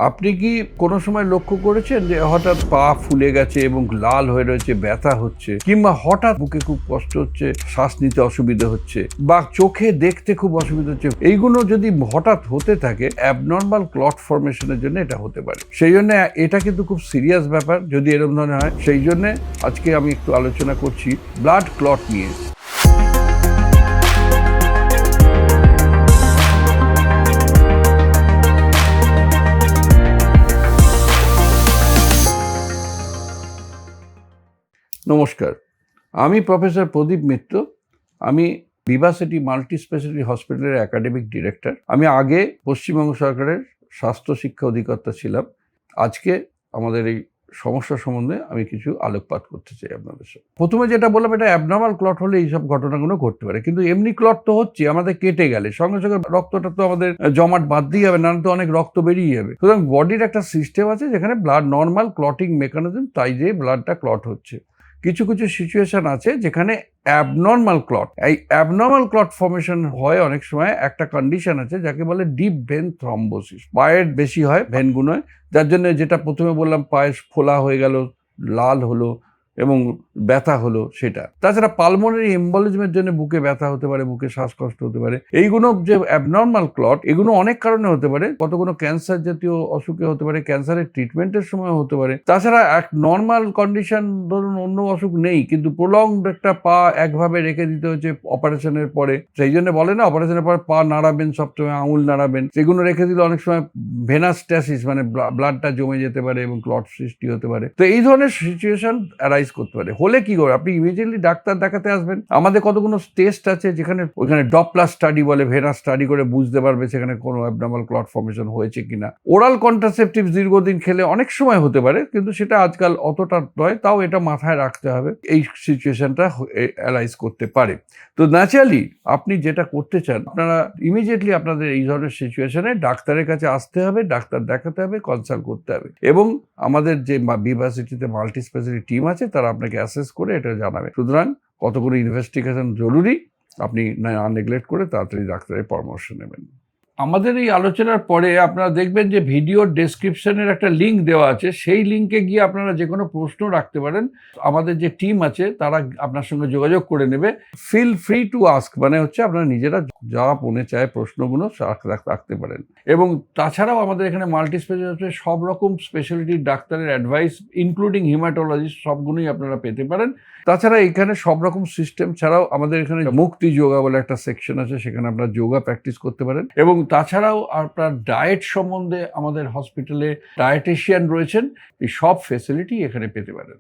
আপনি কি কোনো সময় লক্ষ্য করেছেন যে হঠাৎ পা ফুলে গেছে এবং লাল হয়ে রয়েছে, ব্যথা হচ্ছে, কিংবা হঠাৎ বুকে খুব কষ্ট হচ্ছে, শ্বাস নিতে অসুবিধা হচ্ছে, বা চোখে দেখতে খুব অসুবিধা হচ্ছে? এইগুলো যদি হঠাৎ হতে থাকে, অ্যাবনর্মাল ক্লট ফর্মেশনের জন্য এটা হতে পারে। সেই জন্য এটা কিন্তু খুব সিরিয়াস ব্যাপার যদি এরকম ধরনের হয়। সেই জন্য আজকে আমি একটু আলোচনা করছি ব্লাড ক্লট নিয়ে। নমস্কার, আমি প্রফেসর প্রদীপ মিত্র। আমি ভিভাসিটি মাল্টি স্পেশালিটি হসপিটালের একাডেমিক ডিরেক্টর। আমি আগে পশ্চিমবঙ্গ সরকারের স্বাস্থ্য শিক্ষা অধিকর্তা ছিলাম। আজকে আমাদের এই সমস্যা সম্বন্ধে আমি কিছু আলোকপাত করতে চাই আপনাদের সাথে। প্রথমে যেটা বললাম, এটা অ্যাবনর্মাল ক্লট হলে এইসব ঘটনাগুলো ঘটতে পারে, কিন্তু এমনি ক্লট তো হচ্ছে, আমাদের কেটে গেলে সঙ্গে সঙ্গে রক্তটা তো আমাদের জমাট বাঁধতেই হবে, নাহলে তো অনেক রক্ত বেরিয়ে যাবে। সুতরাং বডির একটা সিস্টেম আছে যেখানে ব্লাড নর্মাল ক্লটিং মেকানিজম, তাই যে ব্লাডটা ক্লট হচ্ছে। কিছু কিছু সিচুয়েশন আছে যেখানে অ্যাবনর্মাল ক্লট, এই অ্যাবনর্মাল ক্লট ফর্মেশন হয় অনেক সময়। একটা কন্ডিশন আছে যাকে বলে ডিপ ভেন থ্রম্বোসিস। পায়ের বেশি হয় ভেনগুলোয়, যার জন্য যেটা প্রথমে বললাম, পায়ে ফোলা হয়ে গেল, লাল হলো এবং ব্যথা হলো সেটা। তাছাড়া পালমোনারি এম্বলিজমের জন্য বুকে ব্যথা হতে পারে, বুকে শ্বাসকষ্ট হতে পারে। এইগুলো যে অ্যাবনর্মাল ক্লট, এগুলো অনেক কারণে হতে পারে। কতগুলো ক্যান্সার জাতীয় অসুখে হতে পারে, ক্যান্সারের ট্রিটমেন্টের সময় হতে পারে। তাছাড়া এক নর্মাল কন্ডিশন, ধরুন অন্য অসুখ নেই কিন্তু প্রলংড একটা পা একভাবে রেখে দিতে হচ্ছে অপারেশনের পরে, সেই জন্য বলে না অপারেশনের পর পা নাড়াবেন, সবসময় আঙুল নাড়াবেন, সেগুলো রেখে দিলে অনেক সময় ভেনাস্ট্যাসিস মানে ব্লাডটা জমে যেতে পারে এবং ক্লট সৃষ্টি হতে পারে। তো এই ধরনের সিচুয়েশন অ্যারাইজ করতে পারে। হলে কি করে, আপনি ইমিডিয়েটলি ডাক্তার দেখাতে আসবেন। আমাদের কতগুলো টেস্ট আছে যেখানে ওইখানে ডপলার স্টাডি বলে, ভেনাস স্টাডি করে বুঝতে পারবে সেখানে কোনো অ্যাবনর্মাল ক্লট ফর্মেশন হয়েছে কিনা। ওরাল কন্ট্রাসেপটিভ দীর্ঘদিন খেলে অনেক সময় হতে পারে, কিন্তু সেটা আজকাল অতটা নয়, তাও এটা মাথায় রাখতে হবে, এই সিচুয়েশনটা অ্যারাইজ করতে পারে। তো ন্যাচারালি আপনি যেটা করতে চান, আপনারা ইমিডিয়েটলি আপনাদের এই ধরনের সিচুয়েশনে ডাক্তারের কাছে আসতে হবে, ডাক্তার দেখাতে হবে, কনসাল্ট করতে হবে, এবং আমাদের যে ভিভাসিটিতে মাল্টি স্পেশালিটি টিম আছে তারা আপনাকে অ্যাসেস করে এটা জানাবে। সুতরাং কতগুলো ইনভেস্টিগেশন জরুরি, আপনি না নেগলেক্ট করে তাড়াতাড়ি ডাক্তারের পরামর্শ নেবেন। আমাদের এই আলোচনার পরে আপনারা দেখবেন যে ভিডিওর ডেসক্রিপশনের একটা লিঙ্ক দেওয়া আছে, সেই লিঙ্কে গিয়ে আপনারা যে কোনো প্রশ্ন রাখতে পারেন। আমাদের যে টিম আছে তারা আপনার সঙ্গে যোগাযোগ করে নেবে। ফিল ফ্রি টু আস্ক, মানে হচ্ছে আপনারা নিজেরা যা মনে চায় প্রশ্নগুলো রাখতে পারেন। এবং তাছাড়াও আমাদের এখানে মাল্টি স্পেশালিটি সব রকম স্পেশালিটির ডাক্তারের অ্যাডভাইস ইনক্লুডিং হিমাটোলজিস্ট সবগুলোই আপনারা পেতে পারেন। তাছাড়া এখানে সব রকম সিস্টেম ছাড়াও আমাদের এখানে মুক্তি যোগা বলে একটা সেকশন আছে, সেখানে আপনারা যোগা প্র্যাকটিস করতে পারেন। এবং তাছাড়াও আপনার ডায়েট সম্বন্ধে আমাদের হসপিটালে ডায়েটিশিয়ান রয়েছেন, এই সব ফেসিলিটি এখানে পেতে পারেন।